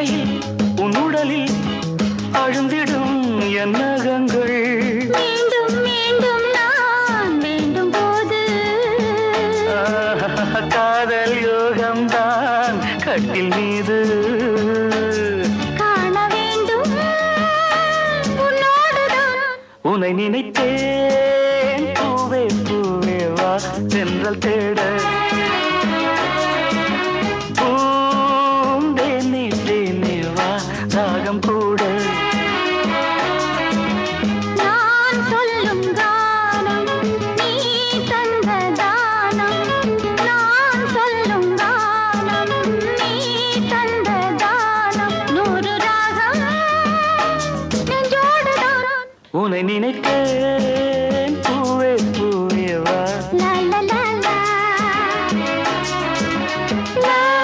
அணைக்கையில் உன் உடலில் அழுந்திடும் என் நகங்கள் மீண்டும் மீண்டும் நான் வேண்டும் போது காதல் யோகம்தான் கட்டில் மீது காண வேண்டும் உன்னோடுதான். உன்னை நினைத்தேன் பூவே பூவே வா சென்றல் தேட பூந்தேனே தேனே வா ராகம் கூட நான் சொல்லும் கானம் நீ தந்த தானம். நான் சொல்லும் கானம் நீ தந்த தானம். 100 ராகம் நெஞ்சோடுதான். உன்னை நினைத்தேன்